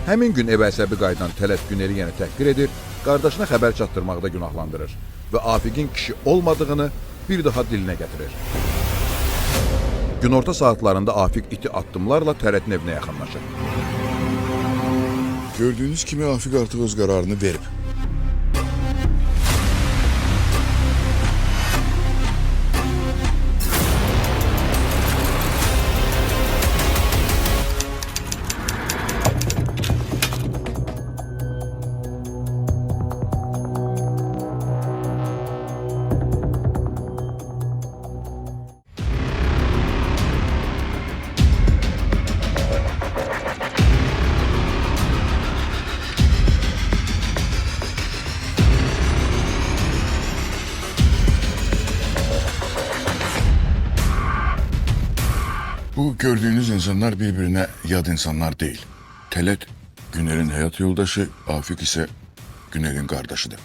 Həmin gün evə əsəbi qayıdan Tələt Güneli yenə təhqir edir, qardaşına xəbər çatdırmaqda günahlandırır və Afiqin kişi olmadığını bir daha dilinə gətirir. Günorta saatlarında Afiq iti addımlarla Tələtin evinə yaxınlaşır. Gördüğünüz kimi Afiq artıq öz qararını verib. Bu gördüğünüz insanlar birbirine yad insanlar değil. Tələt Günel'in hayat yoldaşı, Afik ise Günel'in kardeşidir.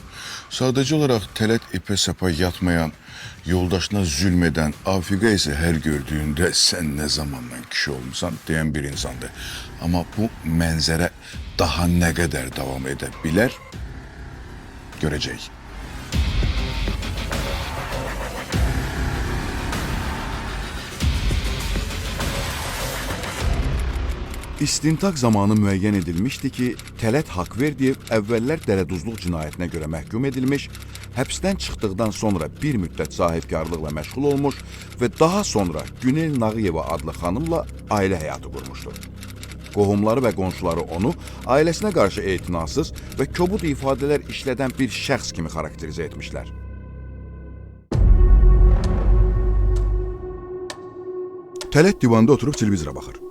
Sadece olarak Tələt ipe sapa yatmayan, yoldaşına zulmeden, Afik'e ise her gördüğünde sen ne zamandan kişi olmuşsan diyen bir insandı. Ama bu mənzərə daha ne kadar devam edebilir göreceğiz. İstintaq zamanı müəyyən edilmişdi ki, Tələt Haqverdiyev əvvəllər dələduzluq cinayətinə görə məhkum edilmiş, həbsdən çıxdıqdan sonra bir müddət sahibkarlıqla məşğul olmuş və daha sonra Günel Nağıyeva adlı xanımla ailə həyatı qurmuşdur. Qohumları və qonşuları onu ailəsinə qarşı etinasız və kobud ifadələr işlədən bir şəxs kimi xarakterizə etmişlər. Tələt divanda oturub televizora baxır.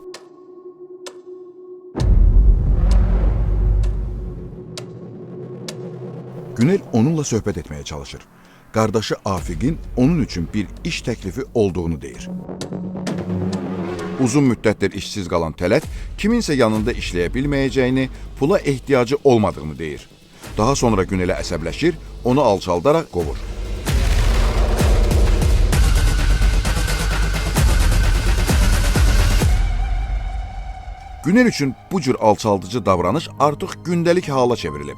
Günel onunla söhbət etməyə çalışır. Qardaşı Afiqin onun üçün bir iş təklifi olduğunu deyir. Uzun müddətdir işsiz qalan Tələt kiminsə yanında işləyə bilməyəcəyini, pula ehtiyacı olmadığını deyir. Daha sonra Günelə əsəbləşir, onu alçaldaraq qovur. Günel üçün bu cür alçaldıcı davranış artıq gündəlik hala çevrilib.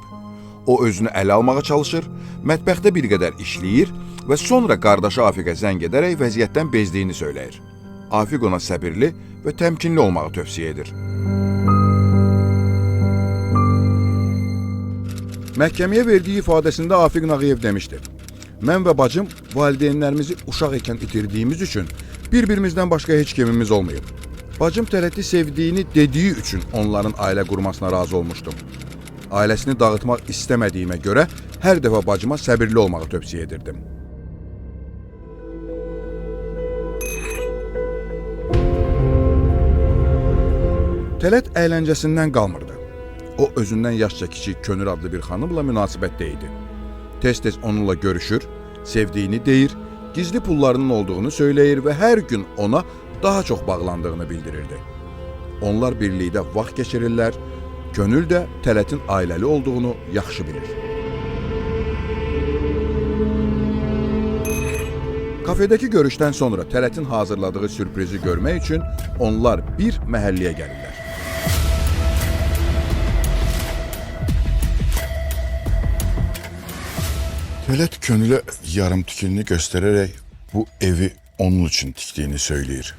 O özünü ələ almağa çalışır, mətbəxdə bir qədər işləyir və sonra qardaşı Afiqə zəng edərək vəziyyətdən bezdiyini söyləyir. Afiq ona səbirli və təmkinli olmağı tövsiyə edir. Məhkəməyə verdiyi ifadəsində Afiq Nağıyev demişdir: "Mən və bacım valideynlərimizi uşaq ikən itirdiyimiz üçün bir-birimizdən başqa heç kimimiz olmayıb. Bacım Tələti sevdiyini dediyi üçün onların ailə qurmasına razı olmuşdum. Ailəsini dağıtmaq istəmədiyimə görə hər dəfə bacıma səbirli olmağı tövsiyə edirdim." Tələt əyləncəsindən qalmırdı. O özündən yaşca kiçik Könül adlı bir xanımla münasibətdə idi. Tez-tez onunla görüşür, sevdiyini deyir, gizli pullarının olduğunu söyləyir və hər gün ona daha çox bağlandığını bildirirdi. Onlar birlikdə vaxt keçirirlər. Könül də Tələtin ailəli olduğunu yaxşı bilir. Kafedəki görüşdən sonra Tələtin hazırladığı sürprizi görmək üçün onlar bir məhəlləyə gəlirlər. Tələt Könül'e yarım tikilini göstererek bu evi onun için tiktiğini söyleyir.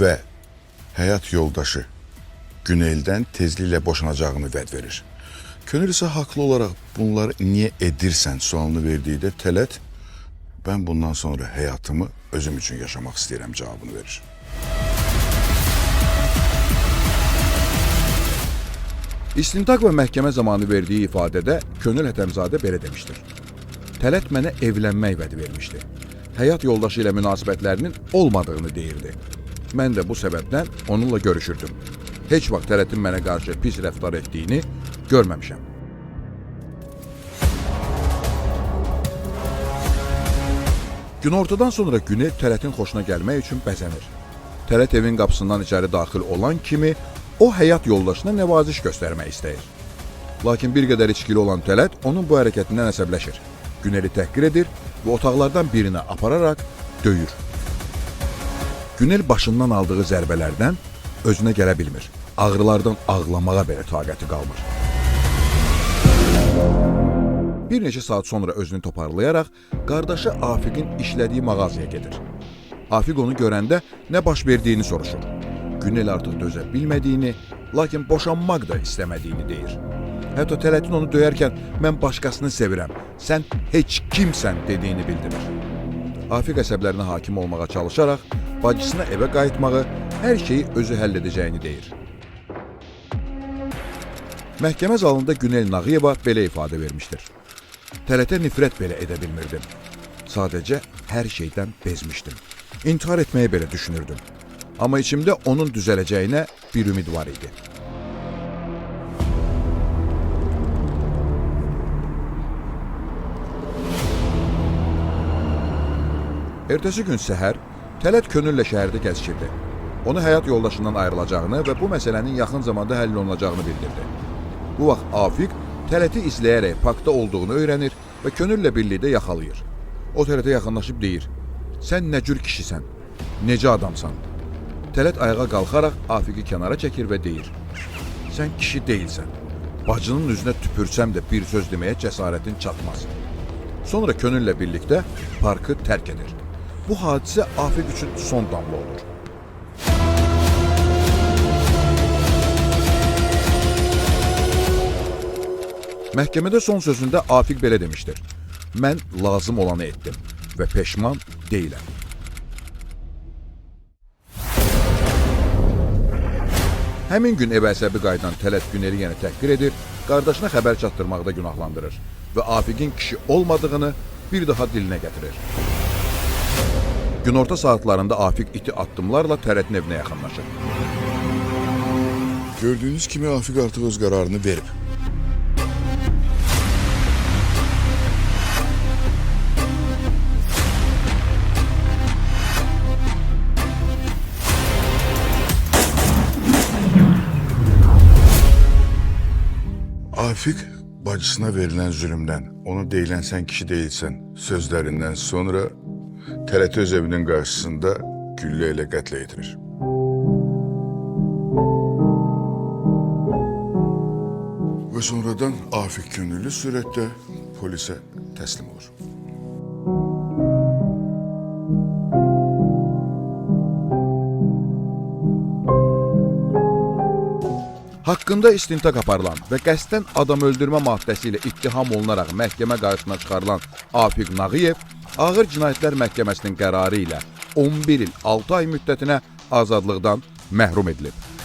Ve hayat yoldaşı Günel'den tezliyle boşanacağını vəd verir. Könül ise haklı olarak bunları niye edirsən sualını verdiği de Tələt, ben bundan sonra hayatımı özüm için yaşamak istəyirəm cevabını verir. İstintaq və məhkəmə zamanı verdiyi ifadədə Könül Hətəmzadə belə demişdir: "Tələt mənə evlənmək vədi vermişdi. Həyat yoldaşı ilə münasibətlərinin olmadığını deyirdi. Mən də bu səbəbdən onunla görüşürdüm. Heç vaxt Tələtin mənə qarşı pis rəftar etdiyini görməmişəm." Günortadan sonra Günel Tələtin xoşuna gəlmək üçün bəzənir. Tələt evin qapısından içəri daxil olan kimi o həyat yoldaşına nəvaziş göstərmək istəyir. Lakin bir qədər içkili olan Tələt onun bu hərəkətindən əsəbləşir. Güneli təhqir edir və otaqlardan birinə apararaq döyür. Günel başından aldığı zərbələrdən özünə gələ bilmir. ağrılardan ağlamağa belə taqəti qalmır. Bir neçə saat sonra özünü toparlayaraq qardaşı Afiqin işlədiyi mağazaya gedir. Afiq onu görəndə nə baş verdiyini soruşur. Günel artıq dözə bilmədiyini, lakin boşanmaq da istəmədiyini deyir. Hətta Tələtin onu döyərkən mən başqasını sevirəm, sən heç kimsən dediyini bildirir. Afiq əsəblərinə hakim olmağa çalışaraq bacısına evə qayıtmağı, hər şeyi özü həll edəcəyini deyir. Məhkəmə zalında Günel Nağıyeva belə ifadə vermişdir. Tələtə nifrət belə edə bilmirdim. Sadəcə hər şeydən bezmişdim. İntihar etməyi belə düşünürdüm. Amma içimdə onun düzələcəyinə bir ümid var idi. Ertəsi gün səhər Tələt könüllə şəhərdə gəzişirdi. Onu həyat yoldaşından ayrılacağını və bu məsələnin yaxın zamanda həll olunacağını bildirdi. Bu vaxt Afiq Tələti izləyərək parkda olduğunu öyrənir və könüllə birlikdə yaxalayır. O Tələtə yaxınlaşıb deyir: "Sən nə cür kişisən? Necə adamsan?" Tələt ayağa qalxaraq Afiqi kənara çəkir və deyir: "Sən kişi deyilsən. Bacının üzünə tüpürsəm də bir söz deməyə cəsarətin çatmaz." Sonra könüllə birlikdə parkı tərk edir. Bu hadisə Afiq üçün son damla olur. Məhkəmədə son sözündə Afiq belə demişdir: "Mən lazım olanı etdim və peşman deyiləm." Həmin gün evə əsəbi qayıdan Tələt Güneli yenə təhqir edir, qardaşına xəbər çatdırmaqda günahlandırır və Afiqin kişi olmadığını bir daha dilinə gətirir. Günorta saatlarında Afiq iti addımlarla Tələtin evinə yaxınlaşır. Gördüyünüz kimi Afiq artıq öz qərarını verib. Afiq bacısına verilən zülmdən, ona deyilən sən kişi deyilsən sözlərindən sonra Tələti öz evinin qarşısında güllə ilə qətlə yetirir. Və sonradan Afiq könüllü surətdə polisə təslim olur. Haqqında istintaq aparılan və qəsdən adam öldürmə maddəsi ilə ittiham olunaraq məhkəmə qarşısına çıxarılan Afiq Nağıyev Ağır Cinayətlər Məhkəməsinin qərarı ilə 11 il 6 ay müddətinə azadlıqdan məhrum edilib.